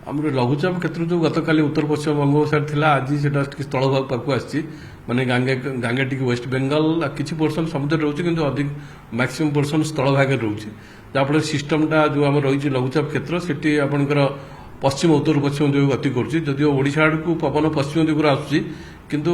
ଆମର ଲଘୁଚାପ କ୍ଷେତ୍ର ଯୋଉ ଗତକାଲି ଉତ୍ତର ପଶ୍ଚିମ ବଙ୍ଗୋପସାଗର ଥିଲା ଆଜି ସେଟା ଟିକେ ସ୍ଥଳ ଭାଗ ପାଖକୁ ଆସିଛି ମାନେ ଗାଙ୍ଗେଟିକ ୱେଷ୍ଟ ବେଙ୍ଗଲ କିଛି ପୋର୍ସନ ସମୁଦ୍ରରେ ରହୁଛି କିନ୍ତୁ ଅଧିକ ମ୍ୟାକ୍ସିମମ୍ ପୋର୍ସନ ସ୍ଥଳ ଭାଗରେ ରହୁଛି ଯାହାଫଳରେ ସିଷ୍ଟମଟା ଯୋଉ ଆମର ରହିଛି ଲଘୁଚାପ କ୍ଷେତ୍ର ସେଠି ଆପଣଙ୍କର ପଶ୍ଚିମ ଉତ୍ତର ପଶ୍ଚିମ ଦିଗକୁ ଗତି କରୁଛି ଯଦିଓ ଓଡ଼ିଶା ଆଡ଼କୁ ପବନ ପଶ୍ଚିମ ଦିଗରୁ ଆସୁଛି କିନ୍ତୁ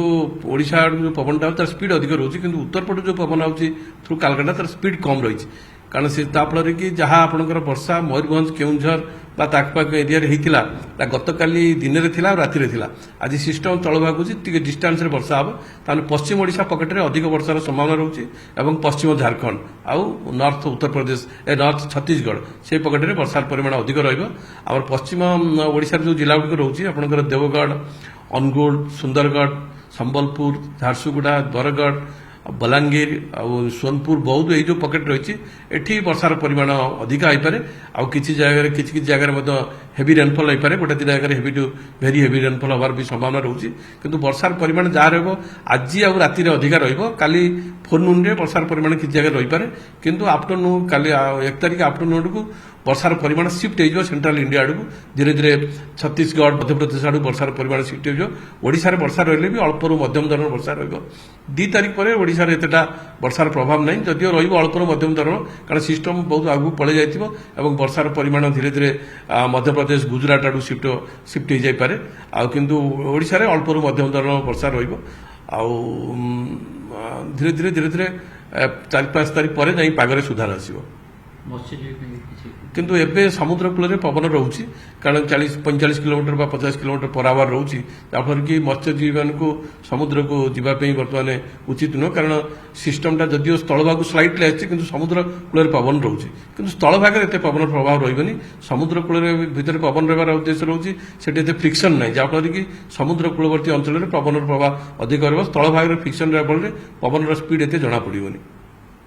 ଓଡ଼ିଶା ଆଡ଼କୁ ଯୋଉ ପବନଟା ତାର ସ୍ପିଡ୍ ଅଧିକ ରହୁଛି କିନ୍ତୁ ଉତ୍ତର ପଟୁ ଯୋଉ ପବନ ଆସୁଛି ଥ୍ରୁ କାଲକାଟା ତାର ସ୍ପିଡ୍ କମ୍ ରହିଛି କାରଣ ସେ ତା ଫଳରେ କି ଯାହା ଆପଣଙ୍କର ବର୍ଷା ମୟୂରଭଞ୍ଜ କେଉଁଝର ବା ତାକପାଖ ଏରିଆରେ ହେଇଥିଲା ତା ଗତକାଲି ଦିନରେ ଥିଲା ଆଉ ରାତିରେ ଥିଲା ଆଜି ସିଷ୍ଟମ ତଳଭାଗକୁ ଟିକେ ଡିଷ୍ଟାନ୍ସରେ ବର୍ଷା ହେବ ତାହେଲେ ପଶ୍ଚିମ ଓଡ଼ିଶା ପକେଟରେ ଅଧିକ ବର୍ଷାର ସମ୍ଭାବନା ରହୁଛି ଏବଂ ପଶ୍ଚିମ ଝାଡ଼ଖଣ୍ଡ ଆଉ ନର୍ଥ ଉତ୍ତରପ୍ରଦେଶ ନର୍ଥ ଛତିଶଗଡ଼ ସେହି ପକେଟରେ ବର୍ଷାର ପରିମାଣ ଅଧିକ ରହିବ ଆମର ପଶ୍ଚିମ ଓଡ଼ିଶାର ଯେଉଁ ଜିଲ୍ଲାଗୁଡ଼ିକ ରହୁଛି ଆପଣଙ୍କର ଦେବଗଡ଼ ଅନୁଗୁଳ ସୁନ୍ଦରଗଡ଼ ସମ୍ବଲପୁର ଝାରସୁଗୁଡ଼ା ବରଗଡ଼ ବଲାଙ୍ଗୀର ଆଉ ସୋନପୁର ବୌଦ୍ଧ ଏଇ ଯେଉଁ ପକେଟ ରହିଛି ଏଠି ବର୍ଷାର ପରିମାଣ ଅଧିକ ହୋଇପାରେ ଆଉ କିଛି ଜାଗାରେ ମଧ୍ୟ ହେଭି ରେନଫଲ୍ ହୋଇପାରେ ଗୋଟେ ଦୁଇ ଜାଗାରେ heavy to very heavy rainfall ହେବାର ବି ସମ୍ଭାବନା ରହୁଛି କିନ୍ତୁ ବର୍ଷାର ପରିମାଣ ଯାହା ରହିବ ଆଜି ଆଉ ରାତିରେ ଅଧିକା ରହିବ କାଲି ଫୋରନୁନରେ ବର୍ଷାର ପରିମାଣ କିଛି ଜାଗାରେ ରହିପାରେ କିନ୍ତୁ ଆଫ୍ଟରନୁନ୍ କାଲି 1 ତାରିଖ ଆଫ୍ଟରନୁନ୍କୁ ବର୍ଷାର ପରିମାଣ ସିଫ୍ଟ ହୋଇଯିବ ସେଣ୍ଟ୍ରାଲ ଇଣ୍ଡିଆ ଆଡ଼କୁ ଧୀରେ ଧୀରେ ଛତିଶଗଡ଼ ମଧ୍ୟପ୍ରଦେଶ ଆଡ଼କୁ ବର୍ଷାର ପରିମାଣ ସିଫ୍ଟ ହୋଇଯିବ ଓଡ଼ିଶାରେ ବର୍ଷା ରହିଲେ ବି ଅଳ୍ପରୁ ମଧ୍ୟମ ଧରଣର ବର୍ଷା ରହିବ 2 ତାରିଖ ପରେ ଓଡ଼ିଶାରେ ଏତେଟା ବର୍ଷାର ପ୍ରଭାବ ନାହିଁ ଯଦିଓ ରହିବ ଅଳ୍ପରୁ ମଧ୍ୟମ ଧରଣ କାରଣ ସିଷ୍ଟମ ବହୁତ ଆଗକୁ ପଳେଇ ଯାଇଥିବ ଏବଂ ବର୍ଷାର ପରିମାଣ ଧୀରେ ଧୀରେ ମଧ୍ୟପ୍ରଦେଶ ଗୁଜରାଟ ଆଡ଼କୁ ସିଫ୍ଟ ହୋଇଯାଇପାରେ ଆଉ କିନ୍ତୁ ଓଡ଼ିଶାରେ ଅଳ୍ପରୁ ମଧ୍ୟମ ଧରଣ ବର୍ଷା ରହିବ ଆଉ ଧୀରେ ଧୀରେ 4-5 ତାରିଖ ପରେ ଯାଇ ପାଗରେ ସୁଧାର ଆସିବ କିନ୍ତୁ ଏବେ ସମୁଦ୍ର କୂଳରେ ପବନ ରହୁଛି କାରଣ 40-45 କିଲୋମିଟର ବା 50 କିଲୋମିଟର ପର ଆୱାର ରହୁଛି ଯାହାଫଳରେ କି ମତ୍ସ୍ୟଜୀବୀମାନଙ୍କୁ ସମୁଦ୍ରକୁ ଯିବା ପାଇଁ ବର୍ତ୍ତମାନ ଉଚିତ ନୁହେଁ କାରଣ ସିଷ୍ଟମଟା ଯଦିଓ ସ୍ଥଳଭାଗକୁ ସ୍ଲାଇଟଲି ଆସିଛି କିନ୍ତୁ ସମୁଦ୍ର କୂଳରେ ପବନ ରହୁଛି କିନ୍ତୁ ସ୍ଥଳଭାଗରେ ଏତେ ପବନର ପ୍ରଭାବ ରହିବନି ସମୁଦ୍ର କୂଳରେ ଭିତରେ ପବନ ରହିବାର ଉଦ୍ଦେଶ୍ୟ ରହୁଛି ସେଠି ଏତେ ଫ୍ରିକ୍ସନ ନାହିଁ ଯାହାଫଳରେ କି ସମୁଦ୍ର କୂଳବର୍ତ୍ତୀ ଅଞ୍ଚଳରେ ପବନର ପ୍ରଭାବ ଅଧିକ ରହିବ ସ୍ଥଳଭାଗରେ ଫ୍ରିକ୍ସନ ରହିବା ଫଳରେ ପବନର ସ୍ପିଡ୍ ଏତେ ଜଣାପଡ଼ିବନି